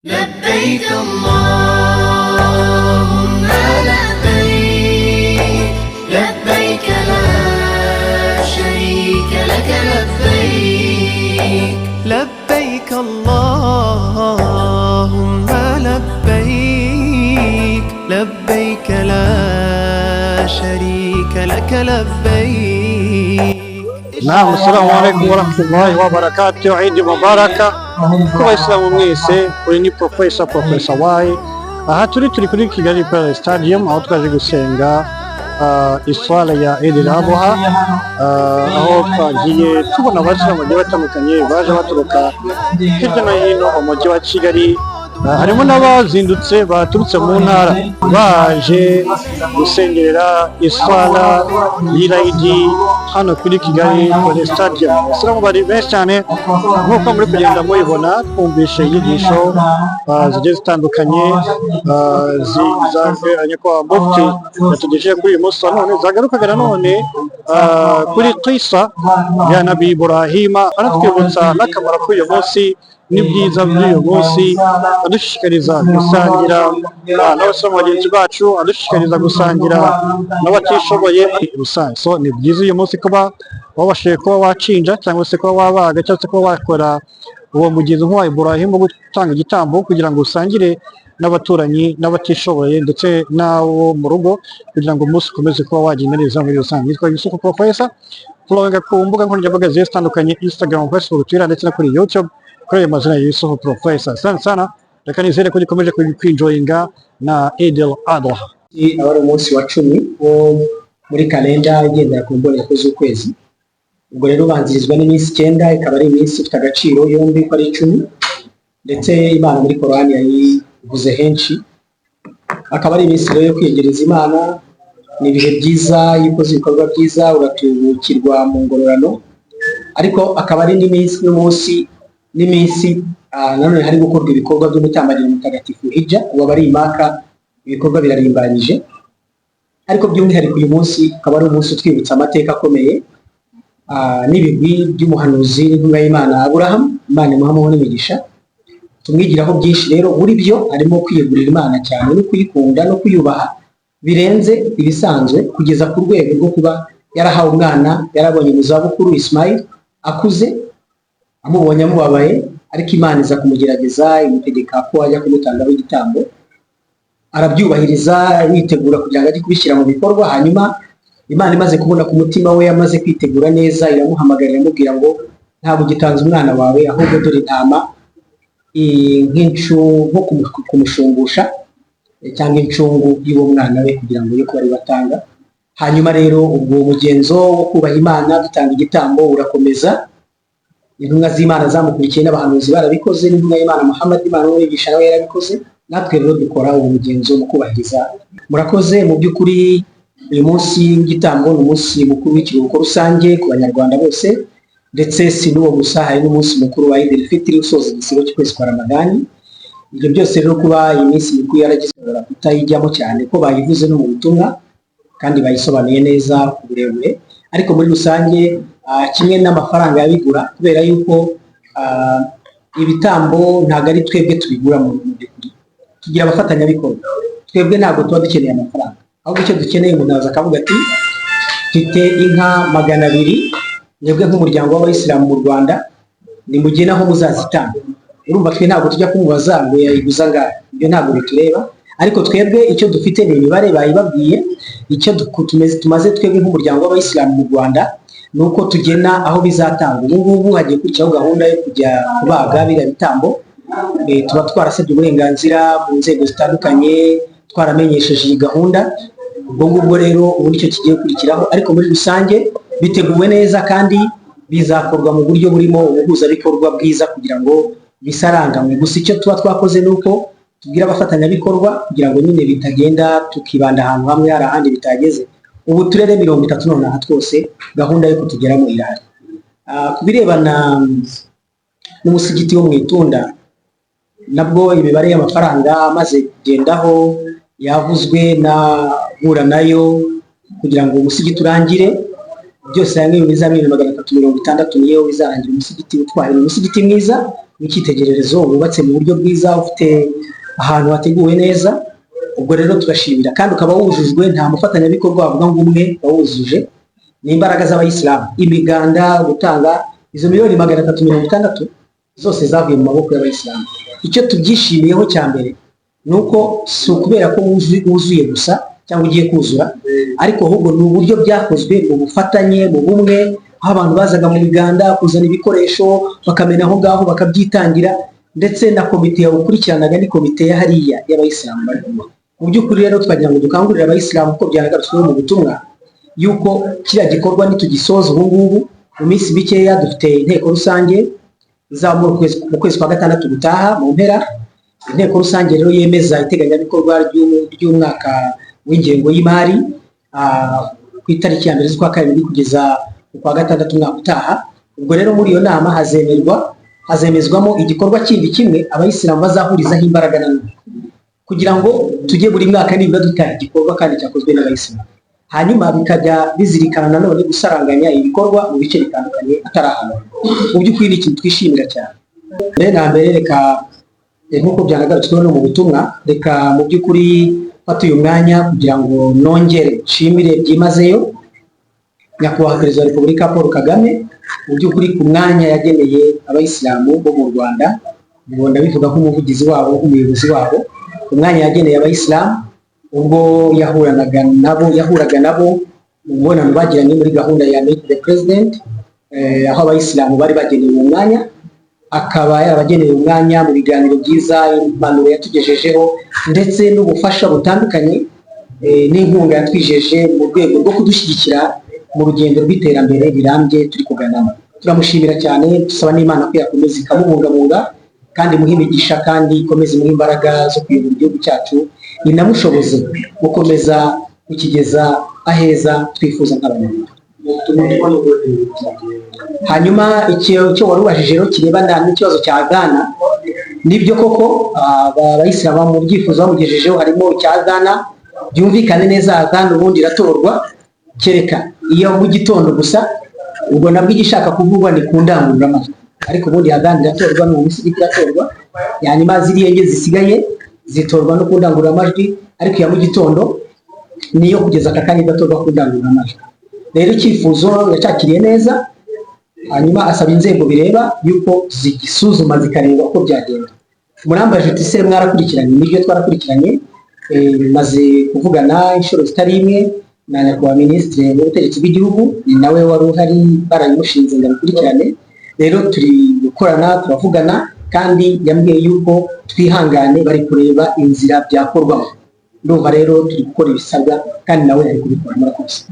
لبيك اللهم لبيك لبيك لا شريك لك لبيك لبيك اللهم لبيك لبيك لا شريك لك لبيك. نعم، السلام عليكم ورحمة الله وبركاته. عيد مبارك kuba Islamu mwese. Uyu ni Professor Y. Aha turi kuri Kigali Pele Stadium, aho twaje gusenga iswala ya Eid al-Adha, aho twagiye tubona abasilamu bagiye batandukanye baje baturuka hirya no hino mu mujyi wa Kigali. Harimo n'abazindutse baturutse mu ntara baje gusengerera iswala y'Eid hano kuri Kigali Pele Stadium. Abasilamu bari benshi cyane nk'uko muri kugenda mubibona, twumvishe inyigisho zigiye zitandukanye nyakubahwa Mufti yatugejeje kuri uyu munsi wa none, zagarukaga nanone kuri Qissa ya Nabi Ibrahima, anatwibutsa n'akamaro k'uyu munsi n'ibyiza by'uyu munsi, adushishikariza gusangira n'abasoma bagenzi bacu, adushishikariza gusangira n'abatishoboye rusange. So ni byiza uyu munsi kuba wabashije kuba wacinja cyangwa se kuba wabaga cyangwa se kuba wakora uwo mugenzi nk'uwa Ibrahima, gutanga igitambo kugira ngo usangire n'abaturanyi n'abatishoboye ndetse n'abo mu rugo, kugira ngo umunsi ukomeze kuba wagenda neza muri rusange. Yitwa Yusufu Professor, following ku mbuga nkoranyambaga zigiye zitandukanye, Instagram, Facebook, Twitter ndetse no kuri YouTube kuri ayo mazina ya Yusufu Professor. Asante sana, reka nizere ko gikomeje kwinjoyinga na Eid al-Adha. Aba ari umunsi wa 10 wo muri kalenda igendera ku mboneko z'ukwezi. Ubwo rero ubanzirizwa n'iminsi 9, ikaba ari iminsi ifite agaciro yombi ko ari 10, ndetse Imana muri Korani yayivuze henshi. Akaba ari iminsi rero yo kwiyegereza Imana, ni ibihe byiza, yikoze ibikorwa byiza uratubukirwa mu ngororano. Ariko akaba ari n'umunsi nanone hari gukorwa ibikorwa by'umutambagiro mutagatifu Hijja, uwo bari Imaka, ibikorwa birarimbanyije. Ariko by'umwihariko uyu munsi akaba ari umunsi utwibutsa amateka akomeye n'ibigwi by'umuhanuzi n'intumwa y'Imana Aburahamu, Imana imuhaho n'imigisha. Tumwigiraho byinshi rero, muri byo harimo kwiyegurira Imana cyane no kuyikunda no kuyubaha birenze ibisanzwe, kugeza ku rwego rwo kuba yarahawe umwana, yarabonye mu zabukuru Ismail akuze, amubonye amubabaye, ariko Imana iza kumugerageza imutegeka ko ajya kumutangaho igitambo. Arabyubahiriza yitegura kugira ngo ajye kubishyira mu bikorwa. Hanyuma Imana imaze kubona ku mutima we yamaze kwitegura neza, iramuhamagarira imubwira ngo ntabwo ugitanze umwana wawe, ahubwo dore intama nko kumushumbusha cyangwa incungu y'uwo mwana we, kugira ngo yo bari batanga. Hanyuma rero ubwo mugenzo wo kubaha Imana dutanga igitambo urakomeza. Intumwa z'Imana zamukurikiye n'abahanuzi barabikoze, n'intumwa y'Imana Muhammad, Imana umwigisha nawe yarabikoze. Natwe rero dukora uwo mugenzo mu kubahiriza. Murakoze. Mu by'ukuri uyu munsi w'igitambo ni umunsi mukuru w'ikiruhuko rusange ku banyarwanda bose, ndetse si n'uwo gusa, hari n'umunsi mukuru wa Eid al-Fitr usoza igisibo cy'ukwezi kwa Ramadani. Ibyo byose rero kuba iyi minsi mikuru yaragizwe kutayijyamo cyane, ko bayivuze no mu butumwa kandi bayisobanuye neza ku burebure. Ariko muri rusange kimwe n'amafaranga yabigura, kubera yuko ibitambo ntabwo ari twebwe tubigura mu by'ukuri, tugira abafatanyabikorwa. Twebwe ntabwo tuba dukeneye amafaranga, ahubwo icyo dukeneye umuntu aza akavuga ati mfite inka 200, mwebwe nk'umuryango w'Abayisilamu mu Rwanda nimugena aho muzazitanga. Urumva twe ntabwo tujya kumubaza ngo yayiguza ngahe, ibyo ntabwo bitureba. Ariko twebwe icyo dufite ni imibare bayibabwiye. Icyo tumaze twebwe nk'umuryango w'Abayisilamu mu Rwanda ni uko tugena aho bizatanga. Ubu ngubu hagiye kurikiraho gahunda yo kujya kubaga biriya bitambo. Tuba twarasabye uburenganzira mu nzego zitandukanye, twaramenyesheje iyi gahunda. Ubwo ngubwo rero ubu nicyo kigiye kurikiraho. Ariko muri rusange biteguwe neza kandi bizakorwa mu buryo burimo ubuhuzabikorwa bwiza kugira ngo bisaranganywe. Gusa icyo tuba twakoze ni uko tubwira abafatanyabikorwa kugira ngo nyine bitagenda tukibanda ahantu hamwe hari ahandi bitageze. Ubu turere 30 nonaha twose gahunda yo kutugeramo irahari. Ku birebana n'umusigiti wo mu Itunda, nabwo imibare y'amafaranga amaze kugendaho yavuzwe na hura nayo kugira ngo umusigiti urangire. Byose hamwe bizaba 360 niyo bizarangira umusigiti utwaye. Umusigiti mwiza, w'icyitegererezo wubatse mu buryo bwiza, ufite ahantu hateguwe neza. Ubwo rero turashimira, kandi ukaba wujujwe, nta mufatanyabikorwa wavuga ngo umwe wawujuje. Ni imbaraga z'abayisilamu, imiganda, gutanga izo miliyoni 360 zose zavuye mu maboko y'abayisilamu. Icyo tubyishimiyeho cya mbere ni uko si ukubera ko wuzuye gusa cyangwa ugiye kuzura, ariko ahubwo ni uburyo byakozwe mu bufatanye, mu bumwe, aho abantu bazaga mu miganda kuzana ibikoresho bakamena aho ngaho bakabyitangira, ndetse na komite yawukurikiranaga ni komite ya hariya y'abayisilamu. Mu by'ukuri rero twagira ngo dukangurire abayisilamu ko byaragarutswe mu butumwa yuko kiriya gikorwa nitugisoza ubu ngubu mu minsi mikeya dufite inteko rusange izaba mu kwezi kwa gatandatu gutaha mu mpera. Inteko rusange rero yemeza iteganyabikorwa ry'umwaka w'ingengo y'imari ku itariki ya 1 z'ukwa kabiri kugeza kwa gatandatu umwaka utaha. Ubwo rero muri iyo nama hazemezwamo igikorwa kindi kimwe abayisilamu bazahurizaho imbaraga nanone, kugira ngo tujye buri mwaka nibura dutaha igikorwa kandi cyakozwe n'abayisilamu, hanyuma bikajya bizirikana nanone gusaranganya ibikorwa mu bice bitandukanye atari ahantu. Mu by'ukuri ni ikintu twishimira cyane. Na mbere reka nk'uko byanagarutsweho no mu butumwa, reka mu by'ukuri fata uyu mwanya kugira ngo nongere nshimire byimazeyo nyakubahwa Perezida wa Repubulika Paul Kagame mu by'ukuri ku mwanya yageneye abayisilamu bo mu Rwanda. Ngo ndabivuga nk'umuvugizi wabo, umuyobozi wabo, umwanya yageneye abayisilamu ubwo yahuraga nabo mu mubonano bagiranye muri gahunda ya Meet the President, aho abayisilamu bari bageneye uwo mwanya, akaba yarabageneye umwanya mu biganiro byiza, impanuro yatugejejeho, ndetse n'ubufasha butandukanye n'inkunga yatwijeje mu rwego rwo kudushyigikira mu rugendo rw'iterambere rirambye turi kuganamo. Turamushimira cyane, dusaba n'Imana ko yakomeza ikamubungabunga kandi muhe imigisha, kandi ikomeze muhe imbaraga zo kuyobora igihugu cyacu, inamushoboze gukomeza kukigeza aheza twifuza nk'abanyarwanda. Hanyuma icyo wari ubajije rero kirebana n'ikibazo cya Ghana, nibyo koko abayisilamu mu byifuzo bamugejejeho harimo icya Ghana. Byumvikane neza, Ghana ubundi iratorwa kereka iyo mu gitondo gusa, ubwo nabwo igishaka kuvugwa ni ku ndangururamajwi, ariko ubundi Ghana iratorwa mu minsi iratorwa, hanyuma ziriya enye zisigaye zitorwa no ku ndangururamajwi, ariko iya mu gitondo niyo kugeza aka kanya idatorwa ku ndangururamajwi. Rero icyifuzo yacyakiriye neza, hanyuma asaba inzego bireba yuko zigisuzuma zikareba uko byagenda. Murambaje uti se mwarakurikiranye? Nibyo twarakurikiranye, maze kuvugana inshuro zitari imwe na nyakubahwa Minisitiri w'Ubutegetsi bw'Igihugu, ni nawe wari uhari barayimushinze ngo abikurikirane. Rero turi gukorana, turavugana, kandi yambwiye yuko twihangane, bari kureba inzira byakorwamo. Ndumva rero turi gukora ibisabwa kandi nawe ari kubikora. Murakoze.